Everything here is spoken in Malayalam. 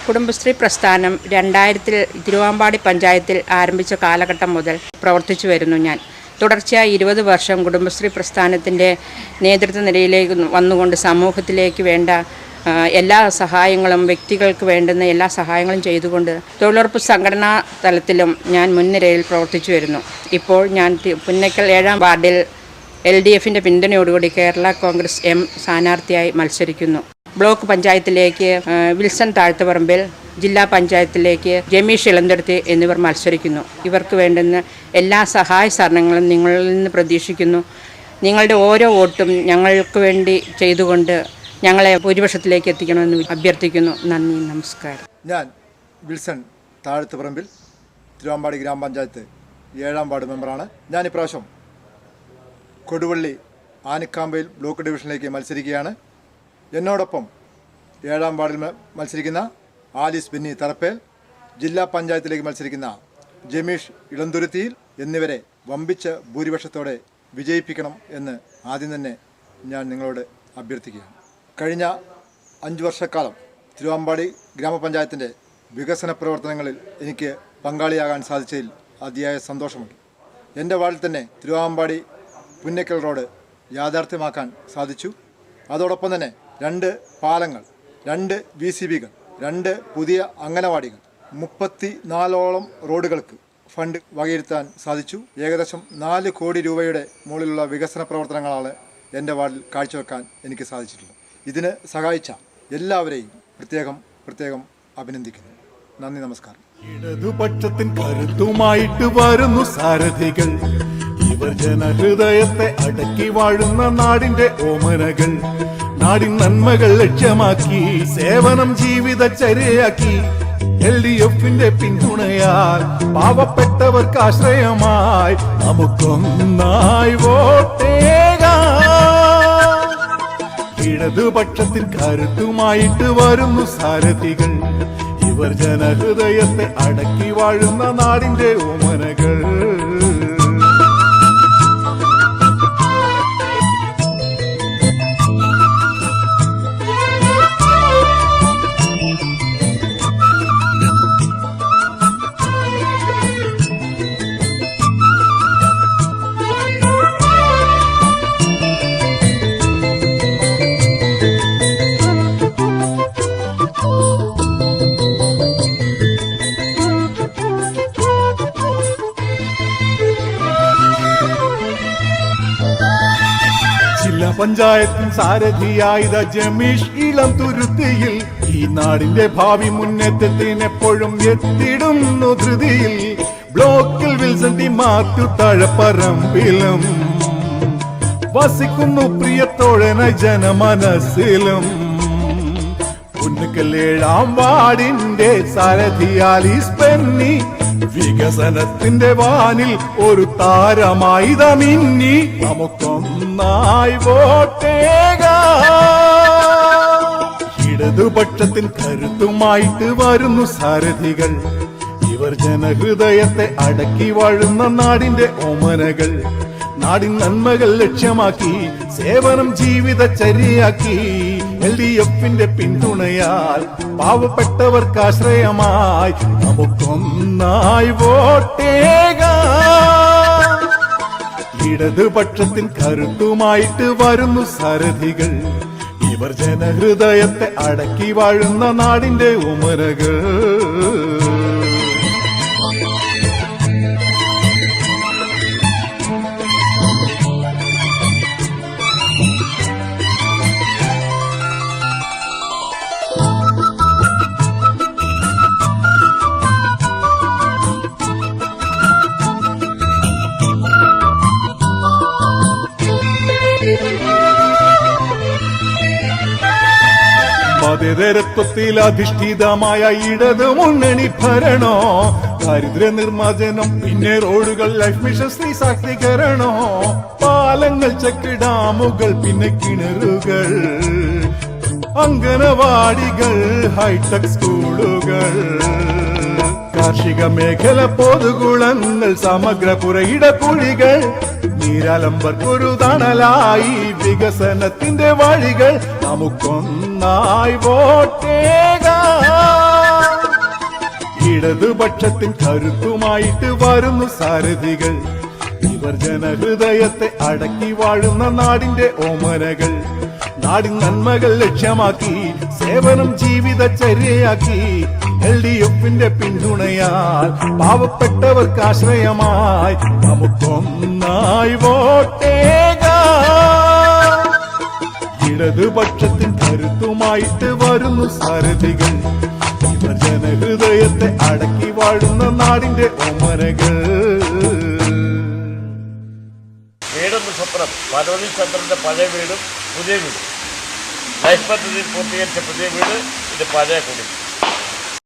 കുടുംബശ്രീ പ്രസ്ഥാനം 2000 തിരുവാമ്പാടി പഞ്ചായത്തിൽ ആരംഭിച്ച കാലഘട്ടം മുതൽ പ്രവർത്തിച്ചു വരുന്നു ഞാൻ. തുടർച്ചയായി 20 വർഷം കുടുംബശ്രീ പ്രസ്ഥാനത്തിൻ്റെ നേതൃത്വ നിരയിലേക്ക് വന്നുകൊണ്ട് സമൂഹത്തിലേക്ക് വേണ്ട എല്ലാ സഹായങ്ങളും, വ്യക്തികൾക്ക് വേണ്ടുന്ന എല്ലാ സഹായങ്ങളും ചെയ്തുകൊണ്ട് തൊഴിലുറപ്പ് സംഘടനാ തലത്തിലും ഞാൻ മുൻനിരയിൽ പ്രവർത്തിച്ചു വരുന്നു. ഇപ്പോൾ ഞാൻ പുന്നക്കൽ 7-ാം വാർഡിൽ LDFിൻ്റെ പിന്തുണയോടുകൂടി കേരള കോൺഗ്രസ് M സ്ഥാനാർത്ഥിയായി മത്സരിക്കുന്നു. ബ്ലോക്ക് പഞ്ചായത്തിലേക്ക് വിൽസൺ താഴ്ത്തുപറമ്പിൽ, ജില്ലാ പഞ്ചായത്തിലേക്ക് ജമീഷ് ഇളന്തുരുത്തി എന്നിവർ മത്സരിക്കുന്നു. ഇവർക്ക് വേണ്ടുന്ന എല്ലാ സഹായ സഹകരണങ്ങളും നിങ്ങളിൽ നിന്ന് പ്രതീക്ഷിക്കുന്നു. നിങ്ങളുടെ ഓരോ വോട്ടും ഞങ്ങൾക്ക് വേണ്ടി ചെയ്തുകൊണ്ട് ഞങ്ങളെ ഭൂരിപക്ഷത്തിലേക്ക് എത്തിക്കണമെന്ന് അഭ്യർത്ഥിക്കുന്നു. നന്ദി, നമസ്കാരം. ഞാൻ വിൽസൺ താഴ്ത്തുപറമ്പിൽ, തിരുവാമ്പാടി ഗ്രാമപഞ്ചായത്ത് 7-ാം വാർഡ് മെമ്പറാണ്. ഞാൻ ഇപ്രാവശ്യം കൊടുവള്ളി ആനക്കാമ്പയിൽ ബ്ലോക്ക് ഡിവിഷനിലേക്ക് മത്സരിക്കുകയാണ്. എന്നോടൊപ്പം 7-ാം വാർഡിൽ മത്സരിക്കുന്ന ആലിസ് ബെന്നി തറപ്പേൽ, ജില്ലാ പഞ്ചായത്തിലേക്ക് മത്സരിക്കുന്ന ജമീഷ് ഇളന്തുരുത്തിയിൽ എന്നിവരെ വമ്പിച്ച ഭൂരിപക്ഷത്തോടെ വിജയിപ്പിക്കണം എന്ന് ആദ്യം തന്നെ ഞാൻ നിങ്ങളോട് അഭ്യർത്ഥിക്കുകയാണ്. കഴിഞ്ഞ 5 വർഷക്കാലം തിരുവാമ്പാടി ഗ്രാമപഞ്ചായത്തിൻ്റെ വികസന പ്രവർത്തനങ്ങളിൽ എനിക്ക് പങ്കാളിയാകാൻ സാധിച്ചതിൽ അതിയായ സന്തോഷമുണ്ട്. എൻ്റെ വാർഡിൽ തന്നെ തിരുവാമ്പാടി പുന്നക്കൽ റോഡ് യാഥാർത്ഥ്യമാക്കാൻ സാധിച്ചു. അതോടൊപ്പം തന്നെ 2 പാലങ്ങൾ, 2 VCBകൾ, 2 പുതിയ അംഗനവാടികൾ, 34ഓളം റോഡുകൾക്ക് ഫണ്ട് വകയിരുത്താൻ സാധിച്ചു. ഏകദേശം 4 കോടി രൂപയുടെ മുകളിലുള്ള വികസന പ്രവർത്തനങ്ങളാണ് എൻ്റെ വാർഡിൽ കാഴ്ചവെക്കാൻ എനിക്ക് സാധിച്ചിട്ടുള്ളത്. ഇതിന് സഹായിച്ച എല്ലാവരെയും പ്രത്യേകം അഭിനന്ദിക്കുന്നു. നന്ദി, നമസ്കാരം. ഇടതുപക്ഷത്തിൻ കരുത്തുമായിട്ട് വരുന്നു സാരഥികൾ, ഇവർ ജനഹൃദയത്തെ അടക്കി വാഴുന്ന നാടിന്റെ ഓമനകൾ. നാടിൻ നന്മകൾ ലക്ഷ്യമാക്കി സേവനം ജീവിതചര്യയാക്കി LDFിന്റെ പിന്തുണയാൽ പാവപ്പെട്ടവർക്ക് ആശ്രയമായി നമുക്കൊന്നായി വോട്ടേകാം. ഇടതുപക്ഷത്തിൽ കരുത്തുമായിട്ട് വരുന്നു സാരഥികൾ, ഇവർ ജനഹൃദയത്തെ അടക്കി വാഴുന്ന നാടിന്റെ ഓമനകൾ. പഞ്ചായത്തിൻ സാരഥിയായ ജമീഷ് ഇളന്തുരുത്തിയിൽ ഈ നാടിന്റെ ഭാവി മുന്നേറ്റത്തിനെപ്പോഴും എത്തിടുന്നു ധൃതിയിൽ. ബ്ലോക്കിൽ വിൽസൺ മാറ്റു താഴപ്പറമ്പിലും വസിക്കുന്നു പ്രിയത്തോഴനായി ജനമനസ്സിലും. പുന്നക്കൽ 7-ാം വാർഡിന്റെ സാരഥിയാലിസ് ബെന്നി വികസനത്തിന്റെ വാനിൽ ഒരു താരമായി മിന്നി നമുക്കൊന്നായി വോട്ടേകാം. ഇടതുപക്ഷത്തിൻ കരുത്തുമായിട്ട് വരുന്നു സാരഥികൾ, ഇവർ ജനഹൃദയത്തെ അടക്കി വാഴുന്ന നാടിന്റെ ഓമനകൾ. നാടിൻ നന്മകൾ ലക്ഷ്യമാക്കി സേവനം ജീവിതചര്യയാക്കി LDFിന്റെ പിന്തുണയാൽ പാവപ്പെട്ടവർക്ക് ആശ്രയമായി നമുക്കൊന്നായി വോട്ടേകാം. ഇടതുപക്ഷത്തിൻ കരുത്തുമായിട്ട് വരുന്നു സാരഥികൾ, ഇവർ ജനഹൃദയത്തെ അടക്കി വാഴുന്ന നാടിന്റെ ഉമരകൾ. മതേതരത്വത്തിൽ അധിഷ്ഠിതമായ ഇടത് മുന്നണി ഭരണോ, ദാരിദ്ര്യ നിർമ്മാർജ്ജനം, പിന്നെ റോഡുകൾ, ലൈഫ് മിഷൻ, സ്ത്രീ ശാക്തീകരണോ, പാലങ്ങൾ, ചെക്ക് ഡാമുകൾ, പിന്നെ കിണറുകൾ, അംഗനവാടികൾ, ഹൈടെക് സ്കൂളുകൾ, കാർഷിക മേഖല, പൊതുകുളങ്ങൾ, സമഗ്ര പുരയിട കുഴികൾ, നീരാലംബർക്കൊരു തണലായി വികസനത്തിന്റെ വഴികൾ. നമുക്കൊന്നായി വോട്ടേകാം. ഇടതുപക്ഷത്തിൻ കരുത്തുമായിട്ട് വരുന്നു സാരഥികൾ. ഇവർ ജനഹൃദയത്തെ അടക്കി വാഴുന്ന നാടിന്റെ ഓമനകൾ. നാടിൻ നന്മകൾ ലക്ഷ്യമാക്കി സേവനം ജീവിതചര്യയാക്കി LDFന്റെ പിന്തുണയാൽ പാവപ്പെട്ടവർക്ക് ആശ്രയമായി നമുക്കൊന്നായി വോട്ടേകാം. ഇടതുപക്ഷത്തിൻ കരുത്തുമായിട്ട് വരുന്നു സാരഥികൾ. ഇവർ ജനഹൃദയത്തെ അടക്കി വാഴുന്ന നാടിന്റെ ഓമനകൾ. വീടെന്ന സ്വപ്നം പാർവതി ചന്ദ്രന്റെ പഴയ വീടും പുതിയ വീടും ലൈഫ് പദ്ധതി പൂർത്തീകരിച്ച പുതിയ വീട്, ഇത് പഴയ കുടി.